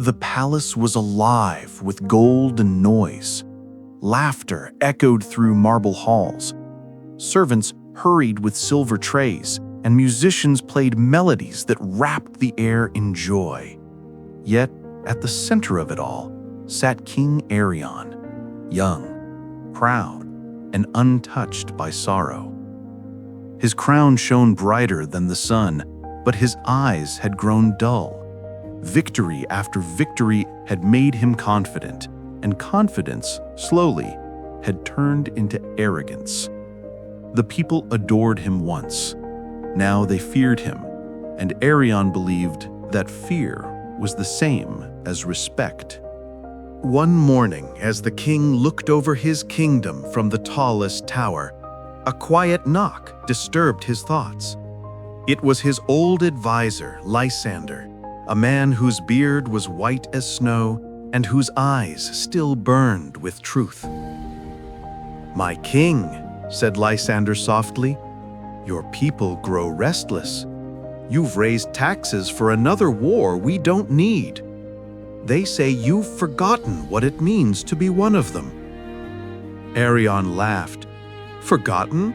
The palace was alive with gold and noise. Laughter echoed through marble halls. Servants hurried with silver trays, and musicians played melodies that wrapped the air in joy. Yet, at the center of it all, sat King Arion, young, proud, and untouched by sorrow. His crown shone brighter than the sun, but his eyes had grown dull. Victory after victory had made him confident, and confidence, slowly, had turned into arrogance. The people adored him once. Now they feared him, and Arion believed that fear was the same as respect. One morning, as the king looked over his kingdom from the tallest tower, a quiet knock disturbed his thoughts. It was his old advisor, Lysander, a man whose beard was white as snow and whose eyes still burned with truth. "My king," said Lysander softly, "your people grow restless. You've raised taxes for another war we don't need. They say you've forgotten what it means to be one of them." Arion laughed. "Forgotten?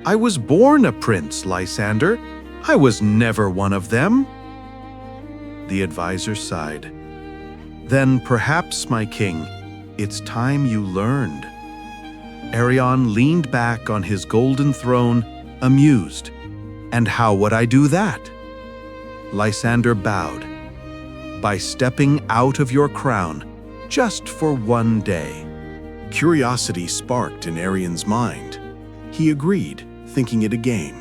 I was born a prince, Lysander. I was never one of them." The advisor sighed. "Then perhaps, my king, it's time you learned." Arion leaned back on his golden throne, amused. "And how would I do that?" Lysander bowed. "By stepping out of your crown, just for one day." Curiosity sparked in Arion's mind. He agreed, thinking it a game.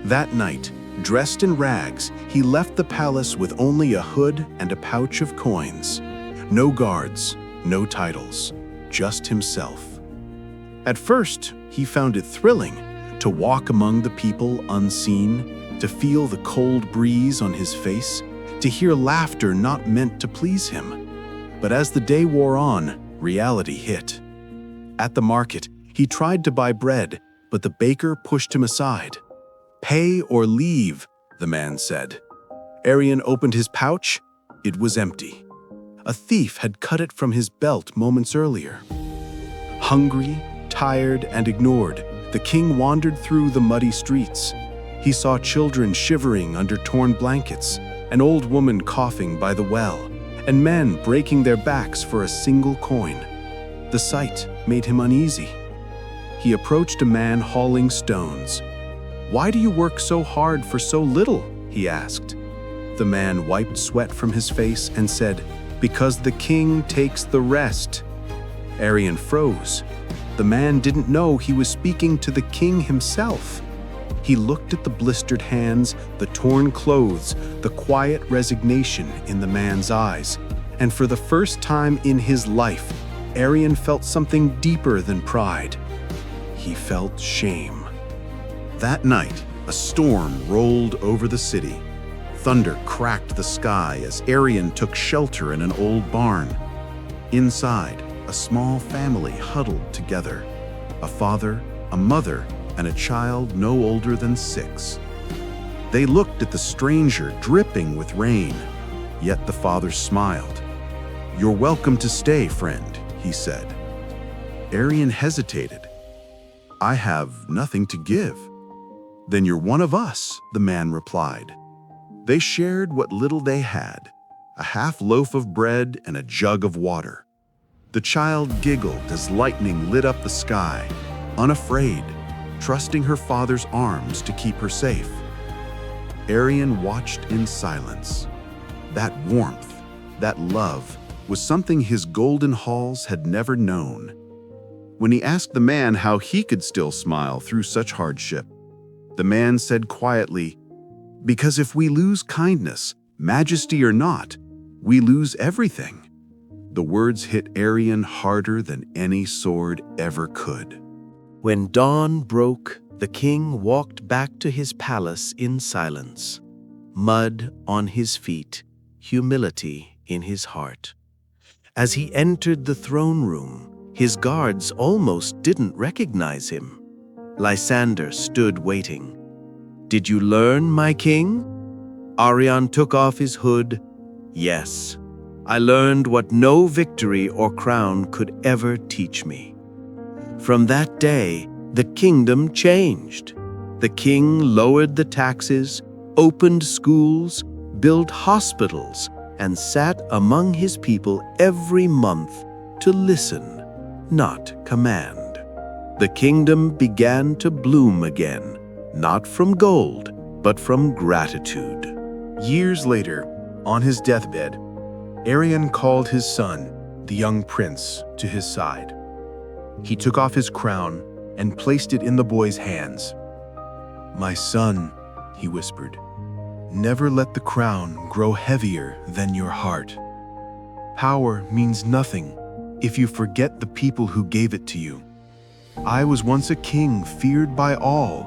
That night, dressed in rags, he left the palace with only a hood and a pouch of coins. No guards, no titles, just himself. At first, he found it thrilling to walk among the people unseen, to feel the cold breeze on his face, to hear laughter not meant to please him. But as the day wore on, reality hit. At the market, he tried to buy bread, but the baker pushed him aside. "Pay or leave," the man said. Arion opened his pouch. It was empty. A thief had cut it from his belt moments earlier. Hungry, tired, and ignored, the king wandered through the muddy streets. He saw children shivering under torn blankets, an old woman coughing by the well, and men breaking their backs for a single coin. The sight made him uneasy. He approached a man hauling stones. "Why do you work so hard for so little?" he asked. The man wiped sweat from his face and said, "Because the king takes the rest." Arion froze. The man didn't know he was speaking to the king himself. He looked at the blistered hands, the torn clothes, the quiet resignation in the man's eyes, and for the first time in his life, Arion felt something deeper than pride. He felt shame. That night, a storm rolled over the city. Thunder cracked the sky as Arion took shelter in an old barn. Inside, a small family huddled together. A father, a mother, and a child no older than 6. They looked at the stranger dripping with rain, yet the father smiled. "You're welcome to stay, friend," he said. Arion hesitated. "I have nothing to give." "Then you're one of us," the man replied. They shared what little they had, a half loaf of bread and a jug of water. The child giggled as lightning lit up the sky, unafraid, trusting her father's arms to keep her safe. Arion watched in silence. That warmth, that love, was something his golden halls had never known. When he asked the man how he could still smile through such hardship, the man said quietly, "Because if we lose kindness, majesty or not, we lose everything." The words hit Arion harder than any sword ever could. When dawn broke, the king walked back to his palace in silence, mud on his feet, humility in his heart. As he entered the throne room, his guards almost didn't recognize him. Lysander stood waiting. "Did you learn, my king?" Arion took off his hood. "Yes, I learned what no victory or crown could ever teach me. From that day, the kingdom changed. The king lowered the taxes, opened schools, built hospitals, and sat among his people every month to listen, not command. The kingdom began to bloom again, not from gold, but from gratitude. Years later, on his deathbed, Arion called his son, the young prince, to his side. He took off his crown and placed it in the boy's hands. "My son," he whispered, "never let the crown grow heavier than your heart. Power means nothing if you forget the people who gave it to you. I was once a king feared by all,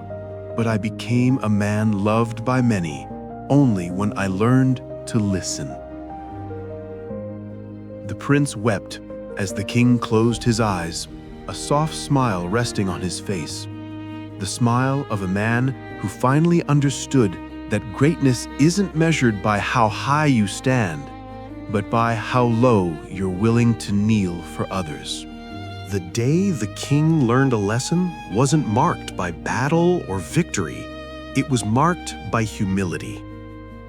but I became a man loved by many only when I learned to listen." The prince wept as the king closed his eyes, a soft smile resting on his face. The smile of a man who finally understood that greatness isn't measured by how high you stand, but by how low you're willing to kneel for others. The day the king learned a lesson wasn't marked by battle or victory. It was marked by humility.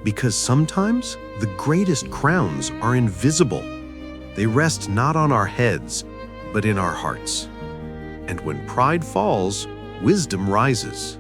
Because sometimes the greatest crowns are invisible. They rest not on our heads, but in our hearts. And when pride falls, wisdom rises.